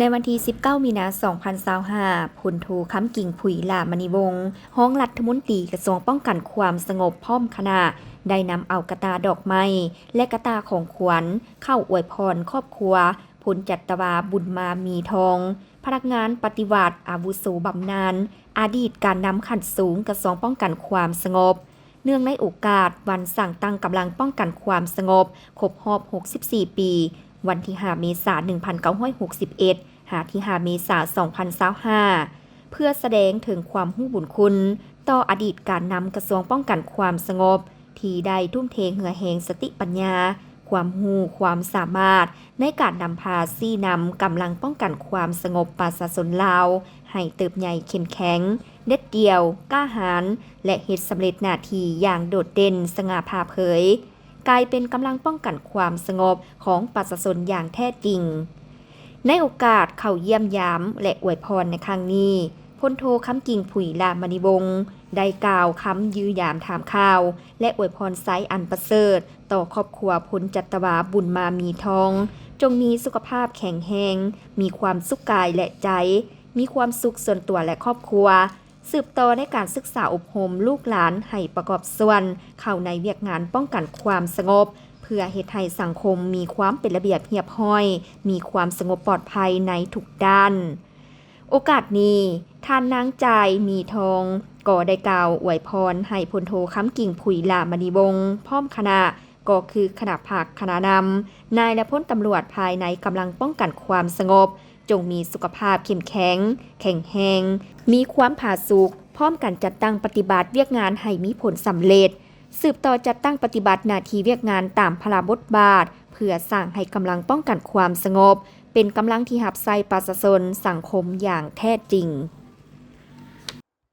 ในวันที่ 19 มีนาคม 2025 พลโทค้ำกิ่งผุยลามณีวงศ์ห้องรัฐมนตรีกระทรวงป้องกันความสงบพร้อมคณะได้นำเอากระตาดอกไม้และกระตาของขวัญเข้าอวยพรครอบครัวพลจัตวาบุญมามีทองพนักงานปฏิวัติอาวุโสบำนาญอดีตการนำขั้นสูงกระทรวงป้องกันความสงบเนื่องในโอกาสวันสั่งตั้งกำลังป้องกันความสงบครบรอบ 64 ปี วันที่ 5 เมษายน 1961 หาที่ 5 เมษายน 2025 เพื่อแสดงถึงความรู้บุญคุณต่ออดีตการนำกระทรวงป้องกันความสงบที่ได้ทุ่มเทเหือแหงสติปัญญาความรู้ความสามารถในการนำพาซี่นำกำลังป้องกันความสงบประชาชนลาวให้เติบใหญ่เข้มแข็งเด็ดเดี่ยวกล้าหาญและเฮ็ดสำเร็จหน้าที่อย่างโดดเด่นสง่าผ่าเผยกลายเป็นกำลังป้องกันความสงบของประชาชนอย่างแท้จริงในโอกาสเข้าเยี่ยมยามและอวยพรในครั้งนี้พลโทค้ำกิ่งผุยลามณีวงศ์ได้กล่าวคำยื้อยามถามข่าวและอวยพรไซอันประเสริฐต่อครอบครัวพลจัตวาบุญมามีทองจงมีสุขภาพแข็งแรงมีความสุขกายและใจมีความสุขส่วนตัวและครอบครัวสืบต่อในการศึกษาอบรมลูกหลานให้ประกอบส่วนเข้าในเวียกงานป้องกันความสงบเพื่อเฮ็ดให้สังคมมีความเป็นระเบียบเรียบร้อยมีความสงบปลอดภัยในทุกด้านโอกาสนี้ท่านนางใจมีทองก็ได้กล่าวอวยพรให้พลโทค้ำกิ่งผุยลามณีวงศ์พร้อมคณะก็คือคณะผักคณะนำนายและพลตำรวจภายในกำลังป้องกันความสงบจงมีสุขภาพเข้มแข็งแข็งแรงมีความผาสุกพร้อมกันจัดตั้งปฏิบัติเวียกงานให้มีผลสำเร็จสืบต่อจัดตั้งปฏิบัติหน้าที่เวียกงานตามพระบทบาทเพื่อสร้างให้กำลังป้องกันความสงบเป็นกำลังที่หับไส้ประชาชนสังคมอย่างแท้จริง